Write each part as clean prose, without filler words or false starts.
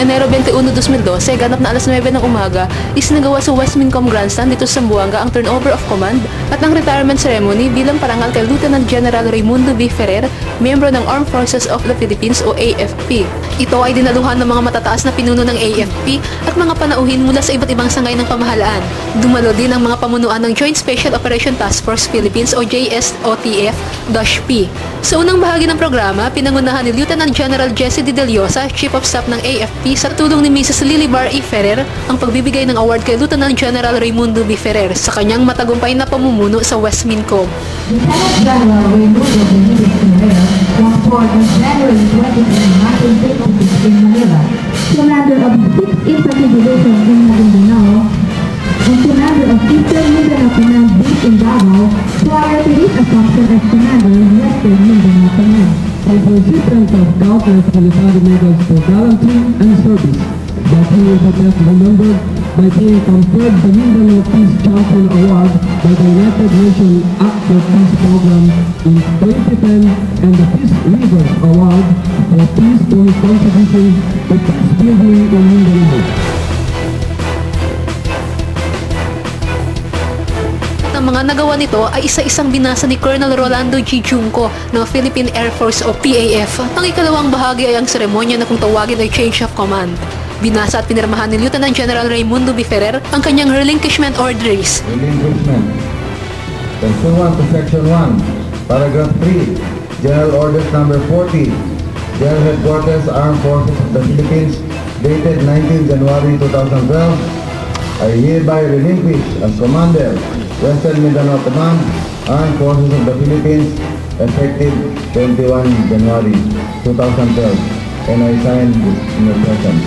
Enero 21, 2012, ganap na alas 9 ng umaga, isinagawa sa Westmincom Grandstand dito sa Zamboanga ang turnover of command at ang retirement ceremony bilang parangal kay Lieutenant General Raimundo V. Ferrer, miyembro ng Armed Forces of the Philippines o AFP. Ito ay dinaluhan ng mga matataas na pinuno ng AFP at mga panauhin mula sa iba't ibang sangay ng pamahalaan. Dumalo din ang mga pamunuan ng Joint Special Operation Task Force Philippines o JSOTF-P. Sa unang bahagi ng programa, pinangunahan ni Lieutenant General Jesse D. Deliosa, Chief of Staff ng AFP, sa tulong ni Mrs. Lilibar E. Ferrer, ang pagbibigay ng award kay Lieutenant General Raimundo B. Ferrer sa kanyang matagumpay na pamumuno sa Westmincom. Lieutenant General Raimundo B. Ferrer was born on January 20, 1956 in Manila, commander of the 6th Infantry Division in Maguindanao, and commander of Eastern Mindanao Command based in Davao, prior to his assumption as commander in Western Mindanao Command. As recipient of countless military medals for gallantry and service, but he is best remembered by being conferred the Mindanao Peace Champion Award by the United Nations Act for Peace Program in 2010 and the Peace River Award for Peace for his contribution to peace building in Mindanao. Ang mga nagawa nito ay isa-isang binasa ni Colonel Rolando G. Junco ng Philippine Air Force o PAF. Ang ikalawang bahagi ay ang seremonya na kung tawagin ay Change of Command. Binasa at pinirmahan ni Lieutenant General Raimundo B. Ferrer ang kanyang relinquishment orders. Relinquishment. Pursuant to Section 1, Paragraph 3, General Orders Number 40, General Headquarters Armed Forces of the Philippines, dated 19 January 2012, I hereby relinquish as Commander, Western Mindanao Command, Armed Forces of the Philippines, effective 21 January 2012, and I sign this in your presence.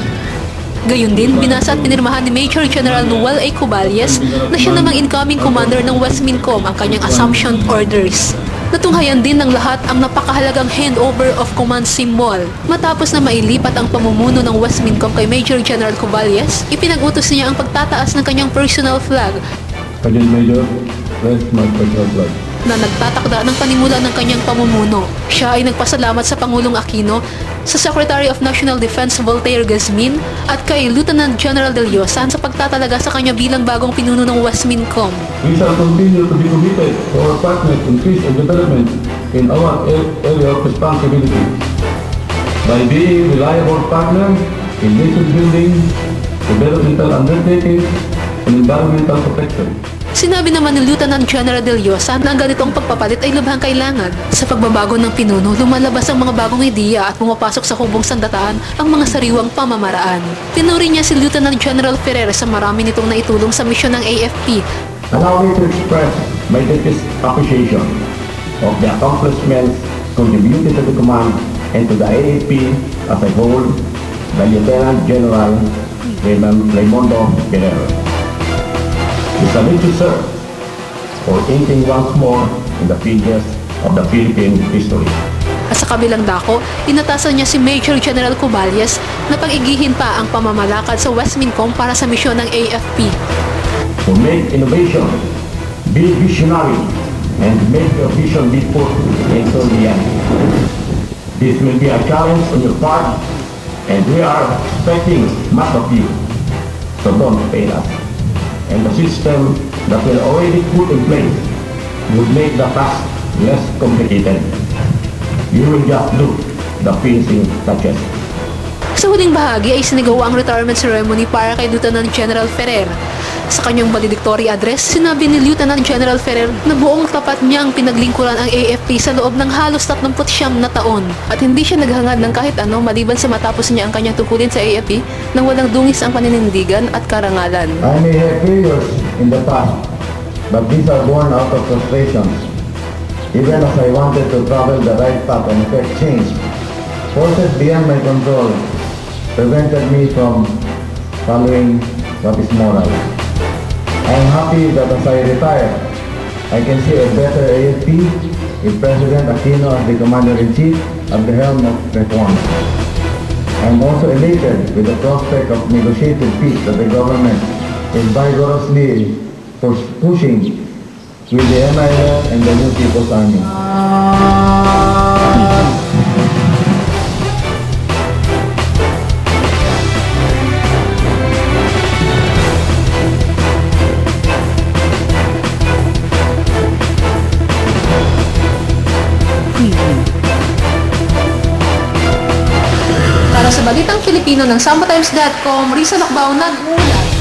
Gayun din, binasa at pinirmahan ni Major General Noel A. Cubalies na siya namang incoming commander ng Westmincom ang kanyang assumption orders. Natunghayan din ng lahat ang napakahalagang handover of command symbol. Matapos na mailipat ang pamumuno ng Westmincom kay Major General Cubalies, ipinag-utos niya ang pagtataas ng kanyang personal flag Major, rest my personal flag, na nagtatakda ng panimula ng kanyang pamumuno. Siya ay nagpasalamat sa Pangulong Aquino, sa Secretary of National Defense Voltaire Gazmin, at kay Lieutenant General Deliosa sa pagtatalaga sa kanya bilang bagong pinuno ng Westmincom. We shall continue to be committed to our partners in peace and development in our area of responsibility by being reliable partner in nation building, developmental undertakings, and environmental protection. Sinabi naman ni Lieutenant General Deliosa na ang ganitong pagpapalit ay lubhang kailangan. Sa pagbabago ng pinuno, lumalabas ang mga bagong ideya at pumapasok sa hubong sandataan ang mga sariwang pamamaraan. Tinuri niya si Lieutenant General Ferrer sa marami nitong naitulong sa misyon ng AFP. Allow me to express my deepest appreciation of the accomplishments contributed to the command and to the AFP as a whole by Lieutenant General Raimundo Ferrer. We salute you, sir, for inking once more in the pages of the Philippine history. At sa kabilang dako, inatasan niya si Major General Cubalies na pag-igihin pa ang pamamalakad sa Westmincom para sa misyon ng AFP. To make innovation, be visionary, and make your vision be put into reality. This will be a challenge on your part, and we are expecting much of you. So don't fail us. And the system that will already put in place would make the task less complicated. You will just do the finishing touches. Sa huling bahagi ay sinigawa ang retirement ceremony para kay Lieutenant General Ferrer. Sa kanyang valedictory address, sinabi ni Lieutenant General Ferrer na buong tapat niyang pinaglingkuran ang AFP sa loob ng halos 39 na taon at hindi siya naghangad ng kahit ano maliban sa matapos niya ang kanyang tungkulin sa AFP nang walang dungis ang paninindigan at karangalan. I may have failures in the past, but these are born out of frustrations. Even as I wanted to travel the right path and effect change, forces beyond my control prevented me from following what is moral. I am happy that as I retire, I can see a better AFP with President Aquino as the Commander-in-Chief at the helm of reform. I am also elated with the prospect of negotiated peace that the government is vigorously pushing with the MILF and the New People's Army. preview. Para sa Balitang Filipino ng SamboTimes.com, Risa Lacbao nag-ulat.